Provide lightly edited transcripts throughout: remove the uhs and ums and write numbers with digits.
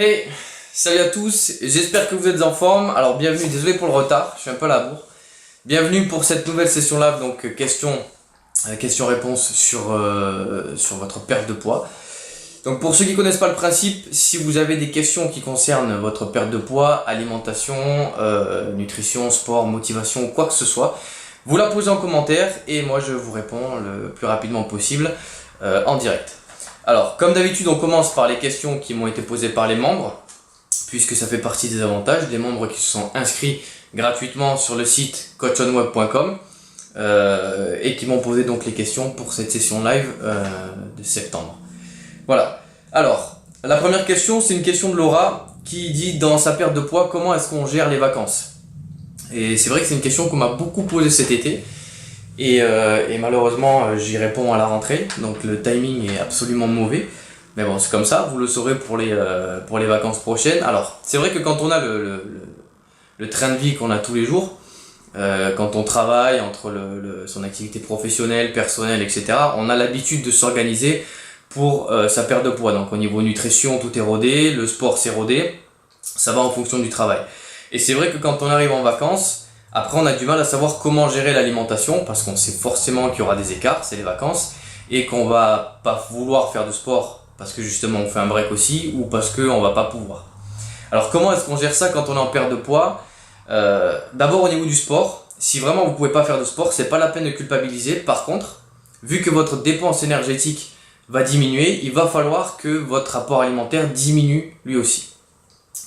Hey, salut à tous, j'espère que vous êtes en forme. Alors bienvenue, désolé pour le retard, je suis un peu à la bourre. Bienvenue pour cette nouvelle session live, donc question-réponse sur votre perte de poids. Donc pour ceux qui connaissent pas le principe, si vous avez des questions qui concernent votre perte de poids, alimentation, nutrition, sport, motivation ou quoi que ce soit, vous la posez en commentaire et moi je vous réponds le plus rapidement possible en direct. Alors, comme d'habitude, on commence par les questions qui m'ont été posées par les membres, puisque ça fait partie des avantages, des membres qui se sont inscrits gratuitement sur le site coachonweb.com et qui m'ont posé donc les questions pour cette session live de septembre. Voilà. Alors, la première question, c'est une question de Laura qui dit dans sa perte de poids, comment est-ce qu'on gère les vacances? Et c'est vrai que c'est une question qu'on m'a beaucoup posée cet été. Et malheureusement, j'y réponds à la rentrée, donc le timing est absolument mauvais. Mais bon, c'est comme ça, vous le saurez pour les vacances prochaines. Alors, c'est vrai que quand on a le train de vie qu'on a tous les jours, quand on travaille entre son activité professionnelle, personnelle, etc., on a l'habitude de s'organiser pour sa perte de poids. Donc au niveau nutrition, tout est rodé, le sport c'est rodé, ça va en fonction du travail. Et c'est vrai que quand on arrive en vacances, après on a du mal à savoir comment gérer l'alimentation parce qu'on sait forcément qu'il y aura des écarts, c'est les vacances, et qu'on va pas vouloir faire de sport parce que justement on fait un break aussi ou parce qu'on va pas pouvoir. Alors comment est-ce qu'on gère ça quand on est en perte de poids? D'abord au niveau du sport, si vraiment vous pouvez pas faire de sport, c'est pas la peine de culpabiliser. Par contre, vu que votre dépense énergétique va diminuer, il va falloir que votre apport alimentaire diminue lui aussi.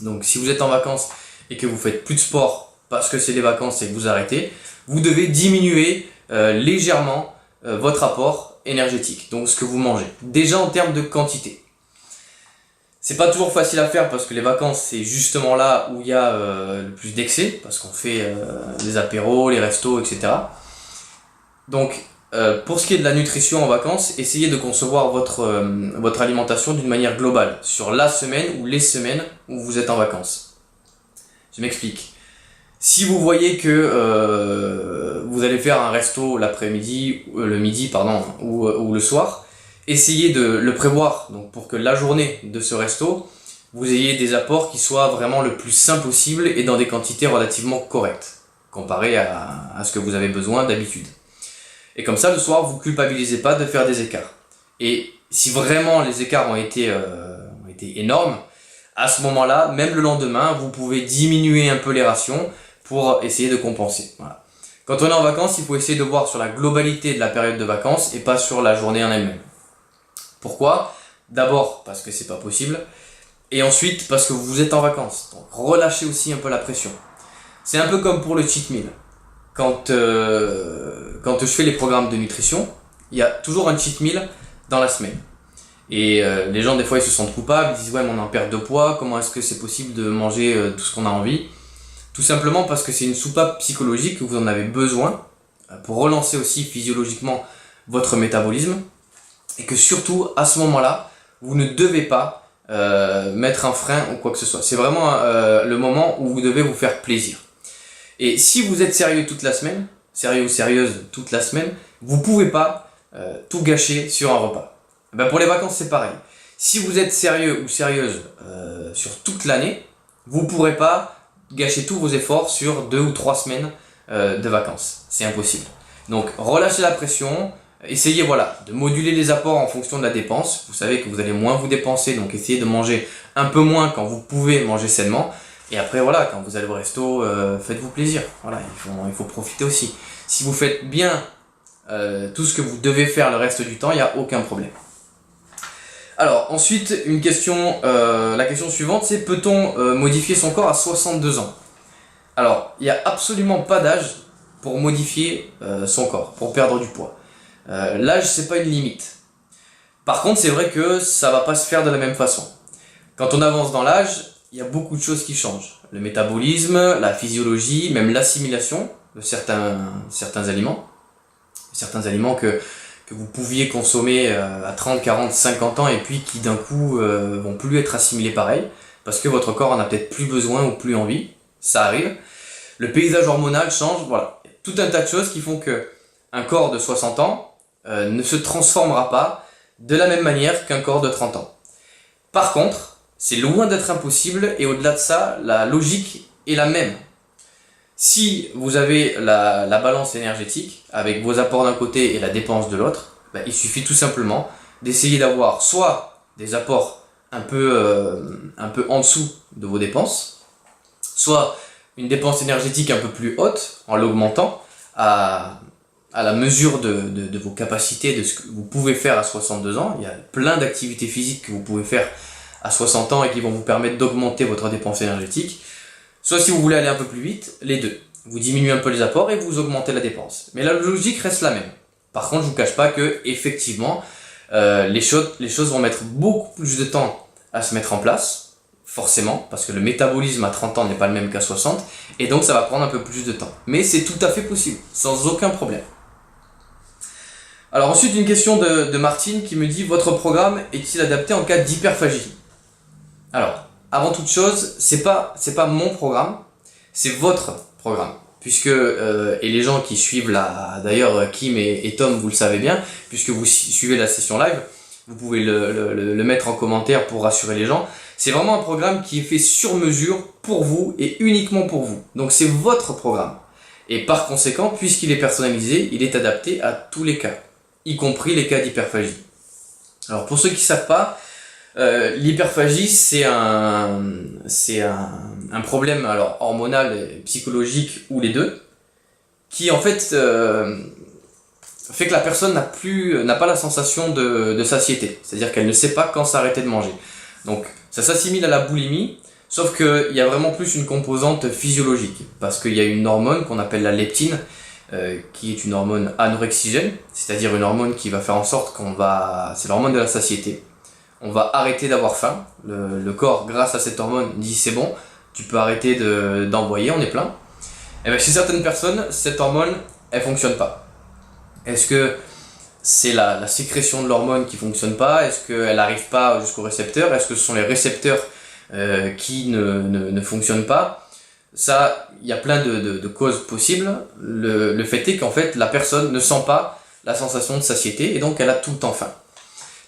Donc si vous êtes en vacances et que vous faites plus de sport parce que c'est les vacances et que vous arrêtez, vous devez diminuer légèrement votre apport énergétique, donc ce que vous mangez. Déjà en termes de quantité. C'est pas toujours facile à faire parce que les vacances c'est justement là où il y a le plus d'excès, parce qu'on fait les apéros, les restos, etc. Donc pour ce qui est de la nutrition en vacances, essayez de concevoir votre alimentation d'une manière globale, sur la semaine ou les semaines où vous êtes en vacances. Je m'explique. Si vous voyez que vous allez faire un resto l'après-midi, le midi pardon, ou le soir, essayez de le prévoir donc pour que la journée de ce resto, vous ayez des apports qui soient vraiment le plus sain possible et dans des quantités relativement correctes, comparé à ce que vous avez besoin d'habitude. Et comme ça, le soir, vous ne culpabilisez pas de faire des écarts. Et si vraiment les écarts ont été énormes, à ce moment-là, même le lendemain, vous pouvez diminuer un peu les rations pour essayer de compenser. Voilà. Quand on est en vacances, il faut essayer de voir sur la globalité de la période de vacances et pas sur la journée en elle-même. Pourquoi? D'abord parce que c'est pas possible, et ensuite parce que vous êtes en vacances. Donc relâchez aussi un peu la pression. C'est un peu comme pour le cheat meal. Quand je fais les programmes de nutrition, il y a toujours un cheat meal dans la semaine. Et les gens des fois ils se sentent coupables, ils disent ouais mais on est en perte de poids, comment est-ce que c'est possible de manger tout ce qu'on a envie? Tout simplement parce que c'est une soupape psychologique que vous en avez besoin pour relancer aussi physiologiquement votre métabolisme, et que surtout à ce moment-là vous ne devez pas mettre un frein ou quoi que ce soit. C'est vraiment le moment où vous devez vous faire plaisir. Et si vous êtes sérieux toute la semaine, sérieux ou sérieuse toute la semaine, vous pouvez pas tout gâcher sur un repas. Ben pour les vacances c'est pareil. Si vous êtes sérieux ou sérieuse sur toute l'année, vous pourrez pas gâcher tous vos efforts sur 2 ou 3 semaines de vacances. C'est impossible. Donc relâchez la pression, essayez de moduler les apports en fonction de la dépense. Vous savez que vous allez moins vous dépenser, donc essayez de manger un peu moins quand vous pouvez manger sainement. Et après quand vous allez au resto, faites-vous plaisir. Voilà, il faut profiter aussi. Si vous faites bien tout ce que vous devez faire le reste du temps, il n'y a aucun problème. Alors ensuite, la question suivante, c'est peut-on modifier son corps à 62 ans? Alors, il n'y a absolument pas d'âge pour modifier son corps, pour perdre du poids. L'âge, c'est pas une limite. Par contre, c'est vrai que ça va pas se faire de la même façon. Quand on avance dans l'âge, il y a beaucoup de choses qui changent. Le métabolisme, la physiologie, même l'assimilation de certains aliments. Certains aliments que vous pouviez consommer à 30, 40, 50 ans et puis qui d'un coup vont plus être assimilés pareil parce que votre corps en a peut-être plus besoin ou plus envie. Ça arrive. Le paysage hormonal change, voilà. Tout un tas de choses qui font que un corps de 60 ans ne se transformera pas de la même manière qu'un corps de 30 ans. Par contre, C'est loin d'être impossible et au-delà de ça, la logique est la même. Si vous avez la balance énergétique avec vos apports d'un côté et la dépense de l'autre, il suffit tout simplement d'essayer d'avoir soit des apports un peu en dessous de vos dépenses, soit une dépense énergétique un peu plus haute en l'augmentant à la mesure de vos capacités, de ce que vous pouvez faire à 62 ans. Il y a plein d'activités physiques que vous pouvez faire à 60 ans et qui vont vous permettre d'augmenter votre dépense énergétique. Soit si vous voulez aller un peu plus vite, les deux. Vous diminuez un peu les apports et vous augmentez la dépense. Mais la logique reste la même. Par contre, je vous cache pas que effectivement, les choses vont mettre beaucoup plus de temps à se mettre en place, forcément, parce que le métabolisme à 30 ans n'est pas le même qu'à 60, et donc ça va prendre un peu plus de temps. Mais c'est tout à fait possible, sans aucun problème. Alors ensuite, une question de Martine qui me dit « Votre programme est-il adapté en cas d'hyperphagie ?» Alors, avant toute chose, c'est pas mon programme, c'est votre programme. Puisque, et les gens qui suivent d'ailleurs Kim et Tom, vous le savez bien, puisque vous suivez la session live, vous pouvez le mettre en commentaire pour rassurer les gens. C'est vraiment un programme qui est fait sur mesure pour vous et uniquement pour vous. Donc c'est votre programme. Et par conséquent, puisqu'il est personnalisé, il est adapté à tous les cas, y compris les cas d'hyperphagie. Alors pour ceux qui ne savent pas, l'hyperphagie c'est un problème alors hormonal, et psychologique ou les deux, qui en fait fait que la personne n'a pas la sensation de satiété, c'est-à-dire qu'elle ne sait pas quand s'arrêter de manger. Donc ça s'assimile à la boulimie, sauf qu'il y a vraiment plus une composante physiologique, parce qu'il y a une hormone qu'on appelle la leptine, qui est une hormone anorexigène, c'est-à-dire une hormone qui va faire en sorte c'est l'hormone de la satiété. On va arrêter d'avoir faim, le corps grâce à cette hormone dit c'est bon, tu peux arrêter d'envoyer, on est plein. Et bien chez certaines personnes, cette hormone, elle fonctionne pas. Est-ce que c'est la sécrétion de l'hormone qui fonctionne pas? Est-ce qu'elle n'arrive pas jusqu'au récepteur? Est-ce que ce sont les récepteurs qui ne fonctionnent pas? Ça, il y a plein de causes possibles. Le fait est qu'en fait, la personne ne sent pas la sensation de satiété et donc elle a tout le temps faim.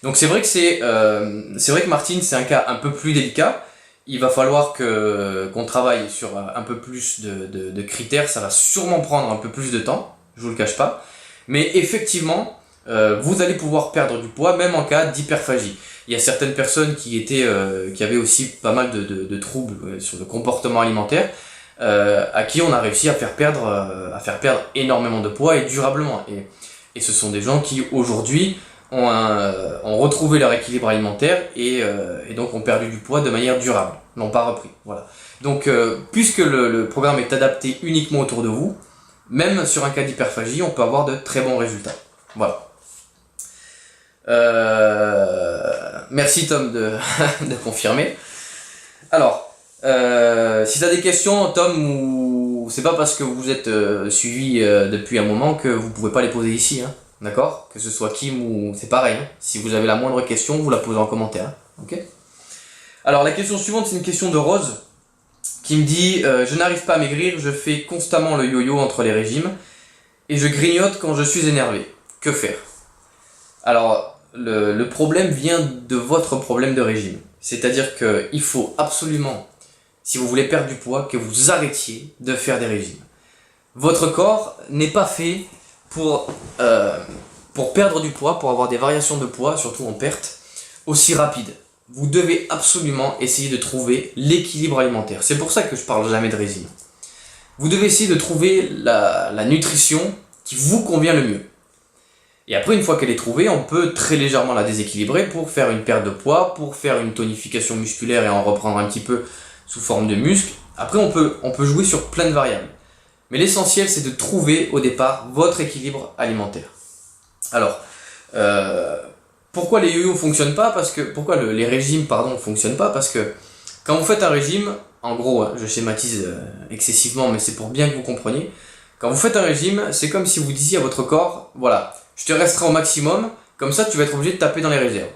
Donc c'est vrai que Martine, c'est un cas un peu plus délicat. Il va falloir qu'on travaille sur un peu plus de critères. Ça va sûrement prendre un peu plus de temps, je vous le cache pas. Mais effectivement, vous allez pouvoir perdre du poids même en cas d'hyperphagie. Il y a certaines personnes qui avaient aussi pas mal de troubles sur le comportement alimentaire, à qui on a réussi à faire perdre énormément de poids et durablement. Et ce sont des gens qui aujourd'hui ont retrouvé leur équilibre alimentaire et donc ont perdu du poids de manière durable, n'ont pas repris. Voilà. Donc puisque le programme est adapté uniquement autour de vous, même sur un cas d'hyperphagie, on peut avoir de très bons résultats. Voilà. Merci Tom de confirmer. Alors, si tu as des questions, Tom, ou c'est pas parce que vous êtes suivi depuis un moment que vous pouvez pas les poser ici, hein, d'accord? Que ce soit Kim ou c'est pareil. Hein. Si vous avez la moindre question, vous la posez en commentaire. Ok? Alors la question suivante, c'est une question de Rose qui me dit je n'arrive pas à maigrir, je fais constamment le yo-yo entre les régimes et je grignote quand je suis énervé. Que faire? Alors le problème vient de votre problème de régime. C'est-à-dire qu'il faut absolument, si vous voulez perdre du poids, que vous arrêtiez de faire des régimes. Votre corps n'est pas fait pour perdre du poids, pour avoir des variations de poids, surtout en perte, aussi rapides. Vous devez absolument essayer de trouver l'équilibre alimentaire. C'est pour ça que je parle jamais de régime. Vous devez essayer de trouver la nutrition qui vous convient le mieux. Et après, une fois qu'elle est trouvée, on peut très légèrement la déséquilibrer pour faire une perte de poids, pour faire une tonification musculaire et en reprendre un petit peu sous forme de muscle. Après, on peut jouer sur plein de variables. Mais l'essentiel, c'est de trouver au départ votre équilibre alimentaire. Alors, pourquoi les yo-yo fonctionnent pas? Pourquoi les régimes fonctionnent pas? Parce que quand vous faites un régime, en gros, je schématise excessivement, mais c'est pour bien que vous compreniez. Quand vous faites un régime, c'est comme si vous disiez à votre corps, voilà, je te restreins au maximum, comme ça tu vas être obligé de taper dans les réserves.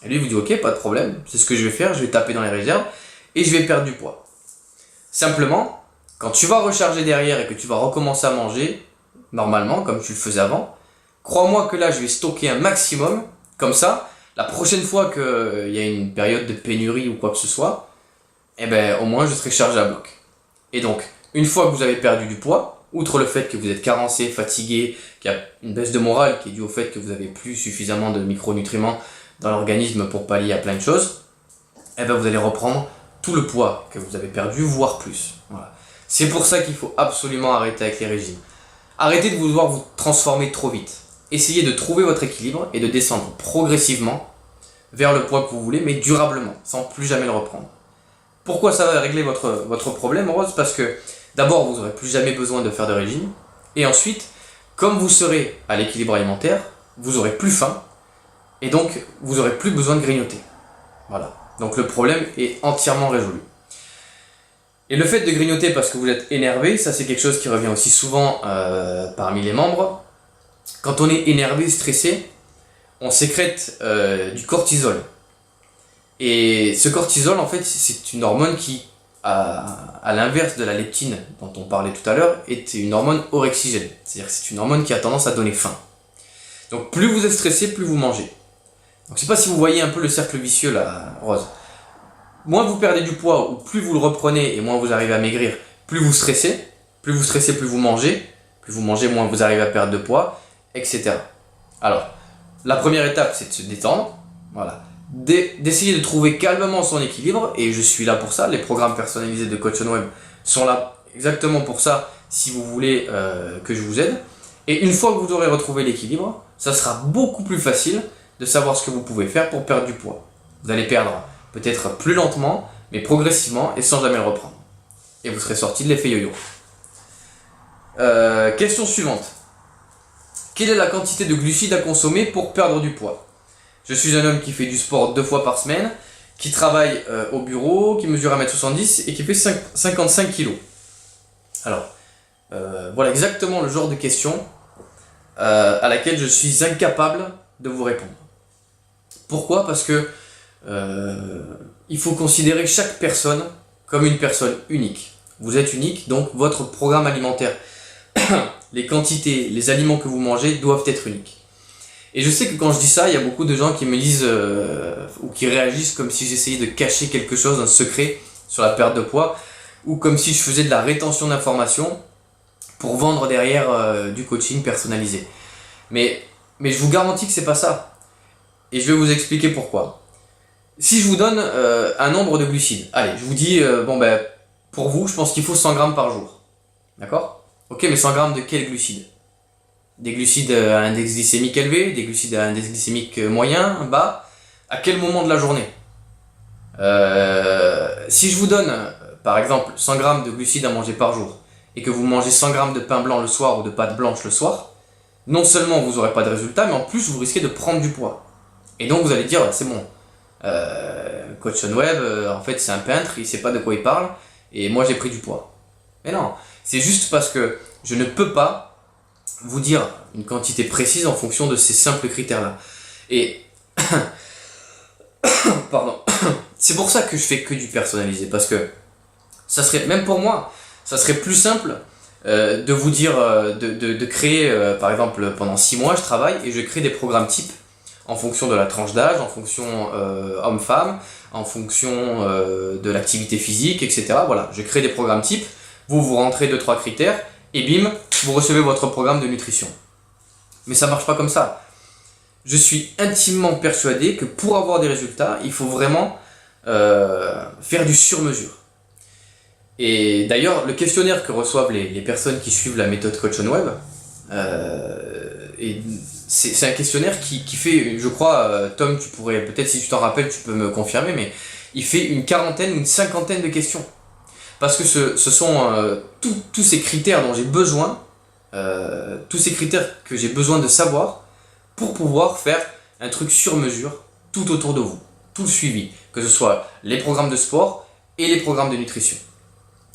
Et lui il vous dit ok, pas de problème, c'est ce que je vais faire, je vais taper dans les réserves et je vais perdre du poids. Simplement, quand tu vas recharger derrière et que tu vas recommencer à manger, normalement, comme tu le faisais avant, crois-moi que là je vais stocker un maximum, comme ça, la prochaine fois qu'il y a une période de pénurie ou quoi que ce soit, eh ben, au moins je serai chargé à bloc. Et donc, une fois que vous avez perdu du poids, outre le fait que vous êtes carencé, fatigué, qu'il y a une baisse de morale qui est due au fait que vous avez plus suffisamment de micronutriments dans l'organisme pour pallier à plein de choses, eh ben, vous allez reprendre tout le poids que vous avez perdu, voire plus. Voilà. C'est pour ça qu'il faut absolument arrêter avec les régimes. Arrêtez de vouloir vous transformer trop vite. Essayez de trouver votre équilibre et de descendre progressivement vers le poids que vous voulez, mais durablement, sans plus jamais le reprendre. Pourquoi ça va régler votre problème, Rose? Parce que d'abord, vous n'aurez plus jamais besoin de faire de régime. Et ensuite, comme vous serez à l'équilibre alimentaire, vous aurez plus faim. Et donc, vous aurez plus besoin de grignoter. Voilà. Donc le problème est entièrement résolu. Et le fait de grignoter parce que vous êtes énervé, ça c'est quelque chose qui revient aussi souvent parmi les membres. Quand on est énervé, stressé, on sécrète du cortisol. Et ce cortisol, en fait, c'est une hormone qui, à l'inverse de la leptine dont on parlait tout à l'heure, est une hormone orexigène. C'est-à-dire que c'est une hormone qui a tendance à donner faim. Donc plus vous êtes stressé, plus vous mangez. Donc je sais pas si vous voyez un peu le cercle vicieux là, Rose. Moins vous perdez du poids, ou plus vous le reprenez et moins vous arrivez à maigrir, plus vous stressez, plus vous mangez, moins vous arrivez à perdre de poids, etc. Alors, la première étape, c'est de se détendre, voilà. D'essayer de trouver calmement son équilibre, et je suis là pour ça, les programmes personnalisés de Coach on Web sont là exactement pour ça, si vous voulez que je vous aide. Et une fois que vous aurez retrouvé l'équilibre, ça sera beaucoup plus facile de savoir ce que vous pouvez faire pour perdre du poids. Vous allez perdre peut-être plus lentement, mais progressivement et sans jamais le reprendre. Et vous serez sorti de l'effet yo-yo. Question suivante. Quelle est la quantité de glucides à consommer pour perdre du poids? Je suis un homme qui fait du sport 2 fois par semaine, qui travaille au bureau, qui mesure 1m70 et qui fait 55 kg. Alors, voilà exactement le genre de question à laquelle je suis incapable de vous répondre. Pourquoi? Parce que il faut considérer chaque personne comme une personne unique. Vous êtes unique, donc votre programme alimentaire, les quantités, les aliments que vous mangez doivent être uniques. Et je sais que quand je dis ça, il y a beaucoup de gens qui me disent ou qui réagissent comme si j'essayais de cacher quelque chose, un secret sur la perte de poids, ou comme si je faisais de la rétention d'informations pour vendre derrière du coaching personnalisé. Mais je vous garantis que c'est pas ça. Et je vais vous expliquer pourquoi. Si je vous donne un nombre de glucides, allez, je vous dis, pour vous, je pense qu'il faut 100 grammes par jour. D'accord? Ok, mais 100 grammes de quels glucides? Des glucides à index glycémique élevé, des glucides à index glycémique moyen, bas? À quel moment de la journée? Si je vous donne, par exemple, 100 grammes de glucides à manger par jour, et que vous mangez 100 grammes de pain blanc le soir ou de pâte blanche le soir, non seulement vous n'aurez pas de résultat, mais en plus vous risquez de prendre du poids. Et donc vous allez dire, c'est bon, Coach on Web, en fait c'est un peintre, il sait pas de quoi il parle, et moi j'ai pris du poids. Mais non, c'est juste parce que je ne peux pas vous dire une quantité précise en fonction de ces simples critères-là. Et pardon, c'est pour ça que je fais que du personnalisé, parce que ça serait, même pour moi, ça serait plus simple de vous dire, de créer, par exemple, pendant 6 mois, je travaille et je crée des programmes types en fonction de la tranche d'âge, en fonction homme-femme, en fonction de l'activité physique, etc. Voilà, je crée des programmes types, vous rentrez 2-3 critères, et bim, vous recevez votre programme de nutrition. Mais ça marche pas comme ça. Je suis intimement persuadé que pour avoir des résultats, il faut vraiment faire du sur-mesure. Et d'ailleurs, le questionnaire que reçoivent les personnes qui suivent la méthode Coach on Web, c'est un questionnaire qui fait, je crois, Tom, tu pourrais, peut-être si tu t'en rappelles, tu peux me confirmer, mais il fait une quarantaine ou une cinquantaine de questions. Parce que ce sont tous ces critères dont j'ai besoin, tous ces critères que j'ai besoin de savoir pour pouvoir faire un truc sur mesure tout autour de vous, tout le suivi, que ce soit les programmes de sport et les programmes de nutrition.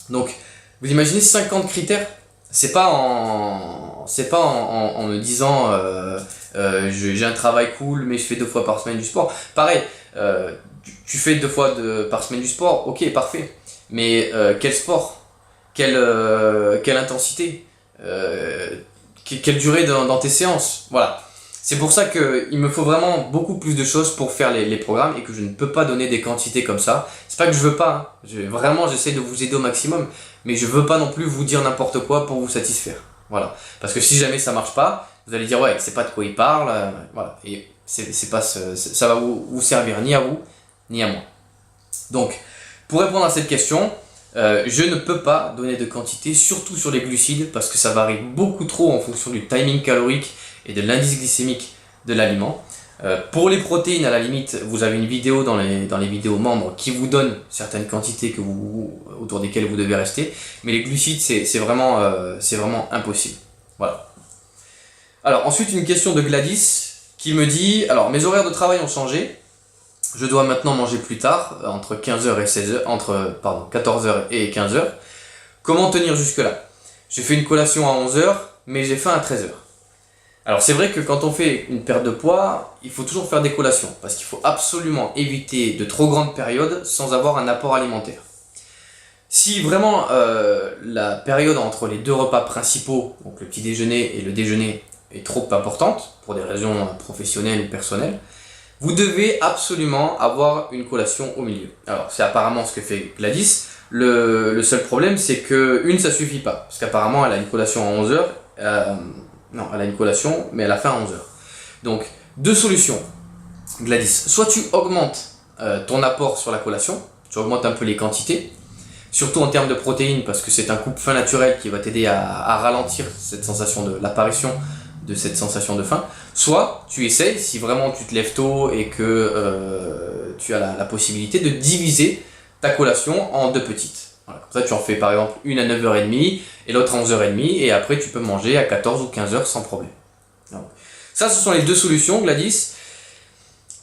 Donc, vous imaginez 50 critères, c'est pas en me disant j'ai un travail cool mais je fais 2 fois par semaine du sport. Pareil, tu fais 2 fois par semaine du sport, ok, parfait. Mais quel sport, quelle intensité, quelle durée dans tes séances, voilà. C'est pour ça qu'il me faut vraiment beaucoup plus de choses pour faire les programmes et que je ne peux pas donner des quantités comme ça. C'est pas que je veux pas, hein. Vraiment j'essaie de vous aider au maximum, mais je veux pas non plus vous dire n'importe quoi pour vous satisfaire. Voilà. Parce que si jamais ça marche pas, vous allez dire ouais, c'est pas de quoi il parle, voilà. Et c'est pas ça va vous servir ni à vous, ni à moi. Donc, pour répondre à cette question, je ne peux pas donner de quantité, surtout sur les glucides, parce que ça varie beaucoup trop en fonction du timing calorique et de l'indice glycémique de l'aliment. Pour les protéines, à la limite, vous avez une vidéo dans les vidéos membres qui vous donne certaines quantités autour desquelles vous devez rester, mais les glucides, c'est vraiment impossible. Voilà. Alors, ensuite, une question de Gladys qui me dit, alors, mes horaires de travail ont changé. Je dois maintenant manger plus tard, entre 15h et 16h, entre 14h et 15h. Comment tenir jusque-là? J'ai fait une collation à 11h, mais j'ai faim à 13h. Alors c'est vrai que quand on fait une perte de poids, il faut toujours faire des collations, parce qu'il faut absolument éviter de trop grandes périodes sans avoir un apport alimentaire. Si vraiment la période entre les deux repas principaux, donc le petit déjeuner et le déjeuner, est trop importante, pour des raisons professionnelles ou personnelles, vous devez absolument avoir une collation au milieu. Alors, c'est apparemment ce que fait Gladys. Le seul problème, c'est que ça suffit pas. Parce qu'apparemment, elle a une collation à 11h. Non, elle a une collation, mais elle a faim à 11h. Donc, deux solutions, Gladys. Soit tu augmentes ton apport sur la collation, tu augmentes un peu les quantités, surtout en termes de protéines, parce que c'est un coupe-faim naturel qui va t'aider à ralentir cette sensation de l'apparition de cette sensation de faim. Soit tu essayes, si vraiment tu te lèves tôt et que tu as la possibilité de diviser ta collation en deux petites. Voilà. Comme ça tu en fais par exemple une à 9h30 et l'autre à 11h30 et après tu peux manger à 14 ou 15h sans problème. Donc, ça ce sont les deux solutions Gladys.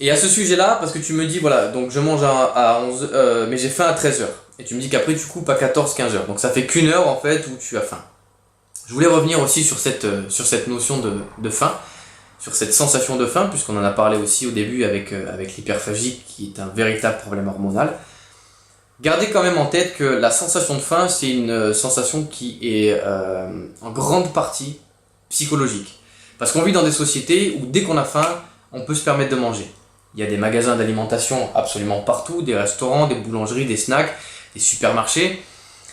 Et à ce sujet là, parce que tu me dis voilà, donc je mange à 11 mais j'ai faim à 13h. Et tu me dis qu'après tu coupes à 14-15h. Donc ça fait qu'une heure en fait où tu as faim. Je voulais revenir aussi sur cette notion de faim, sur cette sensation de faim, puisqu'on en a parlé aussi au début avec l'hyperphagie, qui est un véritable problème hormonal. Gardez quand même en tête que la sensation de faim, c'est une sensation qui est en grande partie psychologique. Parce qu'on vit dans des sociétés où dès qu'on a faim, on peut se permettre de manger. Il y a des magasins d'alimentation absolument partout, des restaurants, des boulangeries, des snacks, des supermarchés.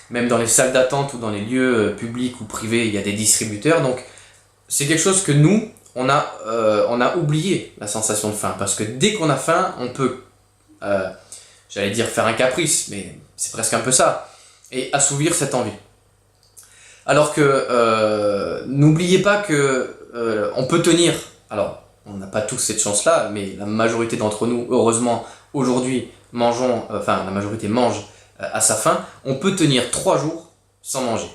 Même dans les salles d'attente ou dans les lieux publics ou privés, il y a des distributeurs. Donc, c'est quelque chose que nous, on a oublié, la sensation de faim. Parce que dès qu'on a faim, on peut, j'allais dire faire un caprice, mais c'est presque un peu ça, et assouvir cette envie. Alors que, n'oubliez pas que on peut tenir, alors, on n'a pas tous cette chance-là, mais la majorité d'entre nous, heureusement, aujourd'hui, la majorité mange à sa faim, on peut tenir 3 jours sans manger.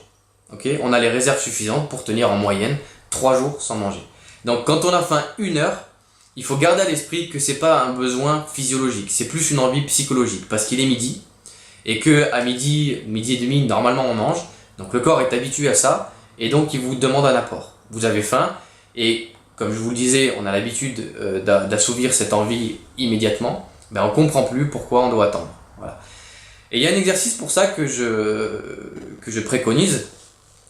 Okay, on a les réserves suffisantes pour tenir en moyenne 3 jours sans manger. Donc quand on a faim 1 heure, il faut garder à l'esprit que c'est pas un besoin physiologique, c'est plus une envie psychologique, parce qu'il est midi, et que à midi et demi, normalement on mange, donc le corps est habitué à ça, et donc il vous demande un apport. Vous avez faim, et comme je vous le disais, on a l'habitude d'assouvir cette envie immédiatement, ben on comprend plus pourquoi on doit attendre. Voilà. Et il y a un exercice pour ça que je préconise.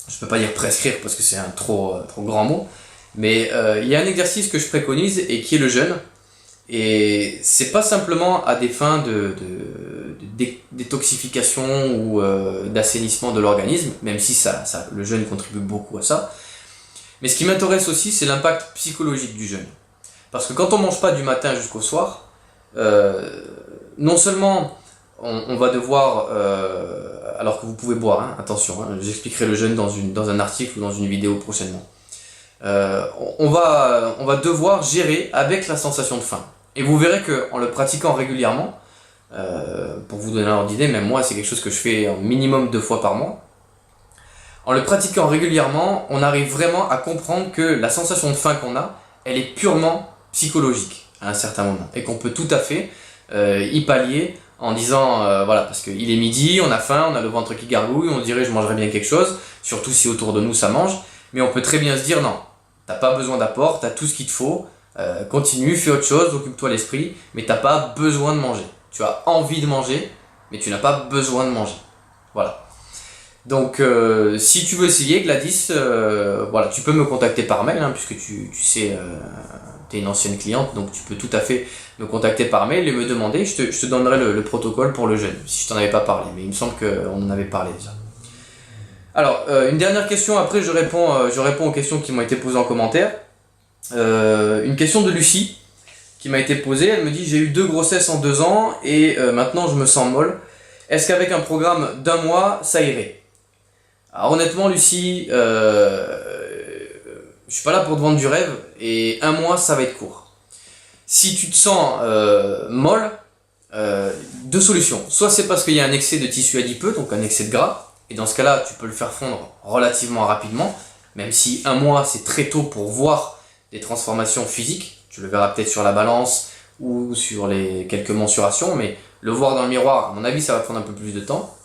Je ne peux pas dire prescrire parce que c'est un trop grand mot. Mais il y a un exercice que je préconise et qui est le jeûne. Et c'est pas simplement à des fins de détoxification ou d'assainissement de l'organisme, même si le jeûne contribue beaucoup à ça. Mais ce qui m'intéresse aussi, c'est l'impact psychologique du jeûne. Parce que quand on ne mange pas du matin jusqu'au soir, non seulement on va devoir, alors que vous pouvez boire, hein, attention, hein, j'expliquerai le jeûne dans un article ou dans une vidéo prochainement. On va devoir gérer avec la sensation de faim. Et vous verrez qu'en le pratiquant régulièrement, pour vous donner un ordre d'idée, même moi c'est quelque chose que je fais un minimum 2 fois par mois, en le pratiquant régulièrement, on arrive vraiment à comprendre que la sensation de faim qu'on a, elle est purement psychologique à un certain moment. Et qu'on peut tout à fait y pallier en disant, voilà, parce qu'il est midi, on a faim, on a le ventre qui gargouille, on dirait je mangerais bien quelque chose, surtout si autour de nous ça mange, mais on peut très bien se dire non, t'as pas besoin d'apport, t'as tout ce qu'il te faut, continue, fais autre chose, occupe-toi l'esprit, mais t'as pas besoin de manger. Tu as envie de manger, mais tu n'as pas besoin de manger. Voilà. Donc si tu veux essayer Gladys, voilà, tu peux me contacter par mail, hein, puisque tu sais, tu es une ancienne cliente, donc tu peux tout à fait me contacter par mail et me demander, je te donnerai le protocole pour le jeûne, si je t'en avais pas parlé, mais il me semble qu'on en avait parlé déjà. Alors, une dernière question, après je réponds aux questions qui m'ont été posées en commentaire. Une question de Lucie qui m'a été posée, elle me dit: j'ai eu 2 grossesses en 2 ans et maintenant je me sens molle. Est-ce qu'avec un programme d'1 mois, ça irait? Alors honnêtement Lucie, je suis pas là pour te vendre du rêve et 1 mois ça va être court. Si tu te sens molle, 2 solutions. Soit c'est parce qu'il y a un excès de tissu adipeux, donc un excès de gras, et dans ce cas-là tu peux le faire fondre relativement rapidement, même si 1 mois c'est très tôt pour voir des transformations physiques. Tu le verras peut-être sur la balance ou sur les quelques mensurations, mais le voir dans le miroir, à mon avis ça va prendre un peu plus de temps.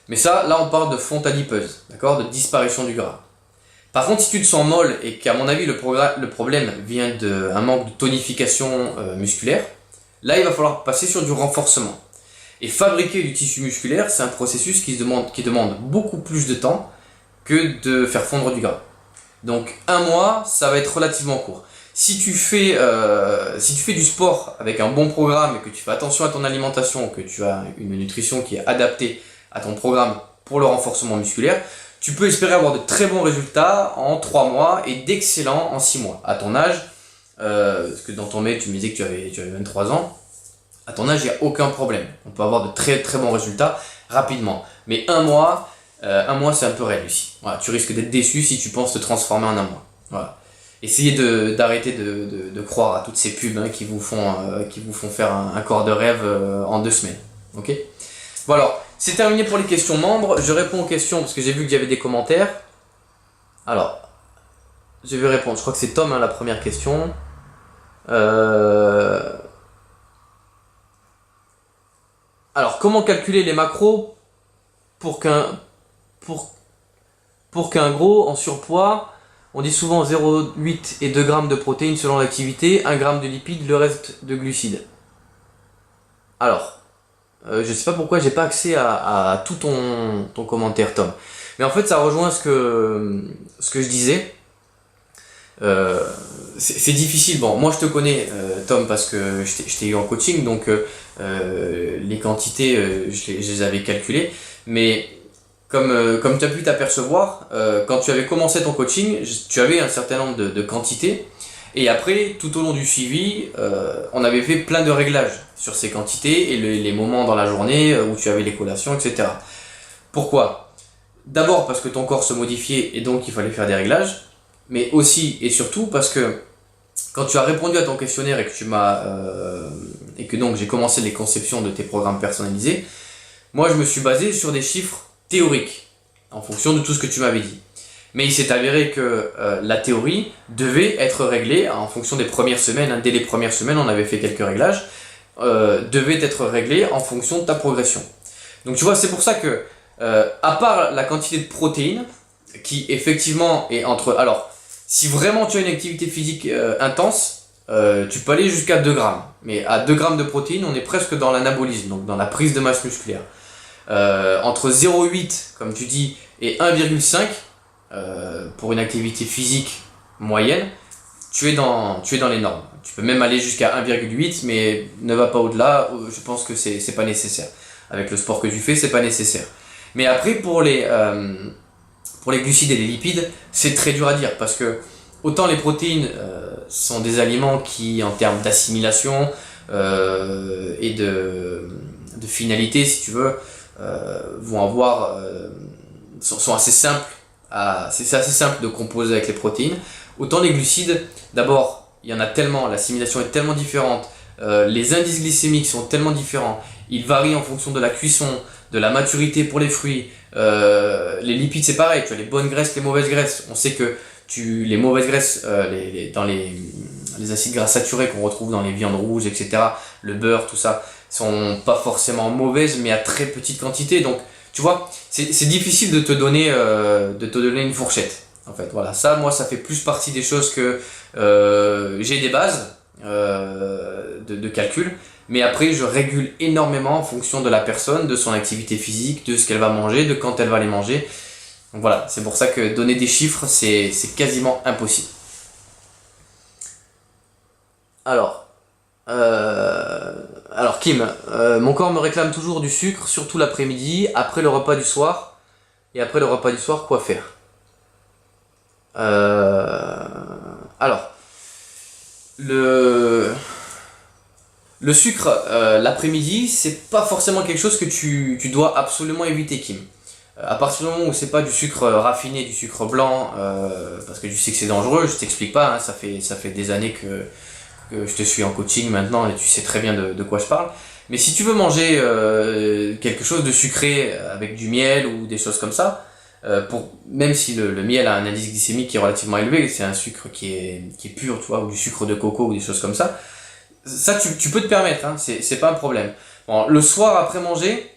Mais ça, là on parle de fonte adipeuse, d'accord, de disparition du gras. Par contre, si tu te sens molle et qu'à mon avis le problème vient d'un manque de tonification musculaire, là il va falloir passer sur du renforcement. Et fabriquer du tissu musculaire, c'est un processus qui demande beaucoup plus de temps que de faire fondre du gras. Donc 1 mois, ça va être relativement court. Si tu fais du sport avec un bon programme et que tu fais attention à ton alimentation, que tu as une nutrition qui est adaptée à ton programme pour le renforcement musculaire, tu peux espérer avoir de très bons résultats en 3 mois et d'excellents en 6 mois. À ton âge, parce que dans ton mail tu me disais que tu avais 23 ans, à ton âge il n'y a aucun problème. On peut avoir de très très bons résultats rapidement. Mais 1 mois, c'est un peu raide Lucie. Voilà, tu risques d'être déçu si tu penses te transformer en 1 mois. Voilà. Essayez d'arrêter de croire à toutes ces pubs hein, qui vous font faire un corps de rêve en 2 semaines. Ok? Voilà, c'est terminé pour les questions membres. Je réponds aux questions parce que j'ai vu qu'il y avait des commentaires. Alors, je vais répondre. Je crois que c'est Tom, hein, la première question. Alors, comment calculer les macros pour qu'un gros en surpoids, on dit souvent 0,8 et 2 grammes de protéines selon l'activité, 1 gramme de lipides, le reste de glucides. Alors, je sais pas pourquoi j'ai pas accès à tout ton commentaire, Tom. Mais en fait, ça rejoint ce que je disais. C'est difficile. Bon, moi je te connais, Tom, parce que je t'ai eu en coaching, donc les quantités, je les avais calculées. Mais comme tu as pu t'apercevoir, quand tu avais commencé ton coaching, tu avais un certain nombre de quantités. Et après, tout au long du suivi, on avait fait plein de réglages sur ces quantités et les moments dans la journée où tu avais les collations, etc. Pourquoi? D'abord parce que ton corps se modifiait et donc il fallait faire des réglages, mais aussi et surtout parce que quand tu as répondu à ton questionnaire et que donc j'ai commencé les conceptions de tes programmes personnalisés, moi je me suis basé sur des chiffres théoriques en fonction de tout ce que tu m'avais dit. Mais il s'est avéré que la théorie devait être réglée en fonction des premières semaines. Hein. Dès les premières semaines, on avait fait quelques réglages. Devait être réglée en fonction de ta progression. Donc tu vois, c'est pour ça que, à part la quantité de protéines, qui effectivement est entre... Alors, si vraiment tu as une activité physique intense, tu peux aller jusqu'à 2 grammes. Mais à 2 grammes de protéines, on est presque dans l'anabolisme, donc dans la prise de masse musculaire. Entre 0,8, comme tu dis, et 1,5, pour une activité physique moyenne, tu es dans les normes. Tu peux même aller jusqu'à 1,8, mais ne va pas au-delà, je pense que c'est pas nécessaire. Avec le sport que tu fais, c'est pas nécessaire. Mais après, pour les glucides et les lipides, c'est très dur à dire, parce que autant les protéines sont des aliments qui, en termes d'assimilation et de finalité, si tu veux, vont avoir... sont assez simples. C'est assez simple de composer avec les protéines. Autant les glucides, d'abord, il y en a tellement, l'assimilation est tellement différente, les indices glycémiques sont tellement différents, ils varient en fonction de la cuisson, de la maturité pour les fruits. Les lipides, c'est pareil, tu as les bonnes graisses, les mauvaises graisses. On sait que les mauvaises graisses, dans les acides gras saturés qu'on retrouve dans les viandes rouges, etc., le beurre, tout ça, sont pas forcément mauvaises, mais à très petite quantité. Donc, tu vois, c'est difficile de te donner une fourchette. En fait, voilà, ça, moi, ça fait plus partie des choses que j'ai des bases, de calcul. Mais après, je régule énormément en fonction de la personne, de son activité physique, de ce qu'elle va manger, de quand elle va les manger. Donc voilà, c'est pour ça que donner des chiffres, c'est quasiment impossible. Alors, Kim, mon corps me réclame toujours du sucre, surtout l'après-midi, après le repas du soir. Et après le repas du soir, quoi faire? Euh, alors, le, le sucre l'après-midi, c'est pas forcément quelque chose que tu dois absolument éviter, Kim. À partir du moment où c'est pas du sucre raffiné, du sucre blanc, parce que tu sais que c'est dangereux, je t'explique pas, hein, ça fait des années que je te suis en coaching maintenant et tu sais très bien de quoi je parle. Mais si tu veux manger quelque chose de sucré avec du miel ou des choses comme ça, même si le miel a un indice glycémique qui est relativement élevé, c'est un sucre qui est pur, tu vois, ou du sucre de coco ou des choses comme ça tu peux te permettre, hein, c'est pas un problème. Bon, le soir après manger,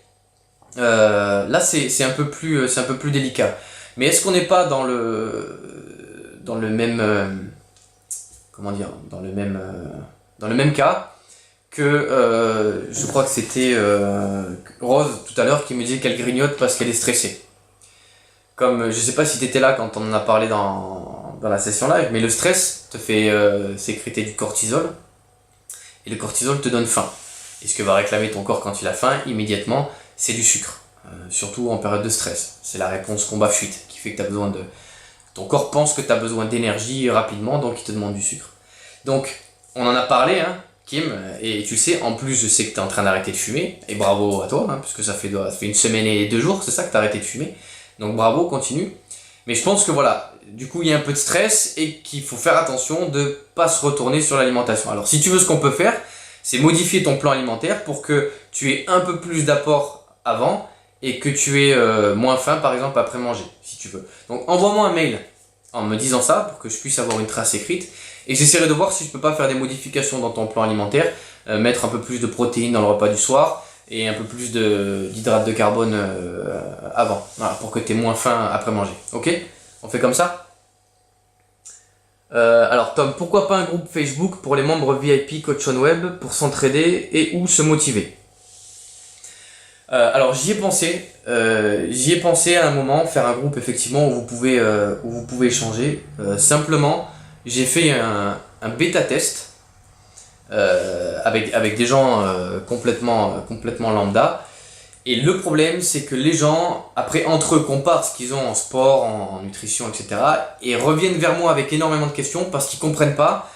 là c'est c'est un peu plus délicat. Mais est-ce qu'on n'est pas dans le même comment dire dans le même cas que je crois que c'était Rose tout à l'heure qui me disait qu'elle grignote parce qu'elle est stressée. Comme je sais pas si tu étais là quand on en a parlé dans la session live, mais le stress te fait sécréter du cortisol et le cortisol te donne faim. Et ce que va réclamer ton corps quand il a faim immédiatement, c'est du sucre, surtout en période de stress. C'est la réponse combat-fuite qui fait que t'as besoin de ton corps pense que tu as besoin d'énergie rapidement, donc il te demande du sucre. Donc, on en a parlé, hein, Kim, et tu sais, en plus, je sais que tu es en train d'arrêter de fumer, et bravo à toi, hein, puisque ça fait 1 semaine et 2 jours, c'est ça que tu as arrêté de fumer. Donc bravo, continue. Mais je pense que voilà, du coup, il y a un peu de stress et qu'il faut faire attention de pas se retourner sur l'alimentation. Alors, si tu veux, ce qu'on peut faire, c'est modifier ton plan alimentaire pour que tu aies un peu plus d'apport avant et que tu aies moins faim par exemple après manger, si tu veux. Donc envoie-moi un mail en me disant ça pour que je puisse avoir une trace écrite et j'essaierai de voir si je peux pas faire des modifications dans ton plan alimentaire, mettre un peu plus de protéines dans le repas du soir et un peu plus d'hydrates de carbone avant, voilà, pour que tu aies moins faim après manger. Ok? On fait comme ça? Alors Tom, pourquoi pas un groupe Facebook pour les membres VIP Coach on Web pour s'entraider et ou se motiver? Alors j'y ai pensé à un moment, faire un groupe effectivement où vous pouvez échanger. Simplement, j'ai fait un bêta test avec des gens complètement lambda. Et le problème, c'est que les gens, après entre eux, comparent ce qu'ils ont en sport, en nutrition, etc. Et reviennent vers moi avec énormément de questions parce qu'ils comprennent pas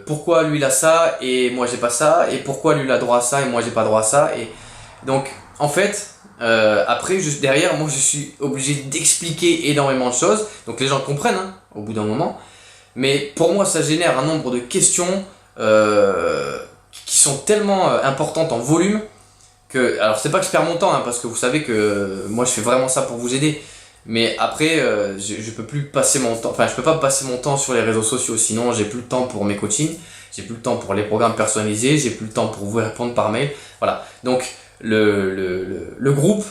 pourquoi lui il a ça et moi j'ai pas ça, et pourquoi lui il a droit à ça et moi j'ai pas droit à ça. Et donc, en fait, après, derrière, moi, je suis obligé d'expliquer énormément de choses. Donc, les gens comprennent, hein, au bout d'un moment. Mais pour moi, ça génère un nombre de questions qui sont tellement importantes en volume que... Alors, c'est pas que je perds mon temps, hein, parce que vous savez que moi, je fais vraiment ça pour vous aider. Mais après, je peux plus passer mon temps... Enfin, je peux pas passer mon temps sur les réseaux sociaux. Sinon, j'ai plus le temps pour mes coachings. J'ai plus le temps pour les programmes personnalisés. J'ai plus le temps pour vous répondre par mail. Voilà. Donc... Le groupe,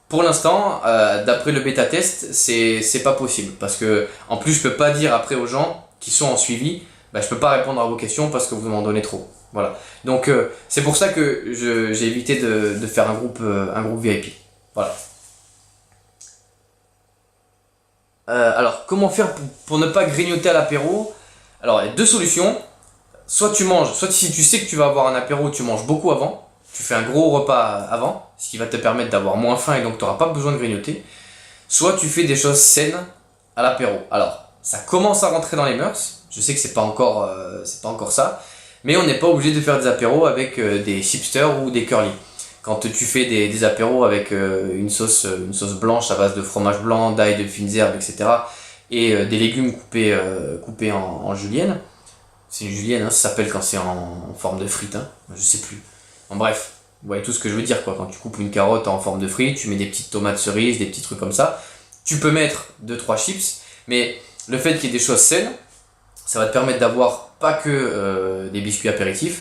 pour l'instant, d'après le bêta test, c'est pas possible parce que en plus je peux pas dire après aux gens qui sont en suivi, bah, je peux pas répondre à vos questions parce que vous m'en donnez trop. Voilà. Donc c'est pour ça que j'ai évité de faire un groupe VIP. Voilà. Alors comment faire pour ne pas grignoter à l'apéro? Alors il y a deux solutions. Soit tu manges, soit si tu sais que tu vas avoir un apéro, tu manges beaucoup avant. Tu fais un gros repas avant, ce qui va te permettre d'avoir moins faim et donc tu n'auras pas besoin de grignoter. Soit tu fais des choses saines à l'apéro. Alors, ça commence à rentrer dans les mœurs. Je sais que c'est pas encore ça, mais on n'est pas obligé de faire des apéros avec des chipsters ou des curly. Quand tu fais des apéros avec une sauce blanche à base de fromage blanc, d'ail, de fines herbes, etc. et des légumes coupés en julienne. C'est une julienne, hein, ça s'appelle quand c'est en forme de frite, hein, je sais plus. En bref, vous voyez tout ce que je veux dire quoi. Quand tu coupes une carotte en forme de frite, tu mets des petites tomates cerises, des petits trucs comme ça. Tu peux mettre 2-3 chips, mais le fait qu'il y ait des choses saines, ça va te permettre d'avoir pas que des biscuits apéritifs,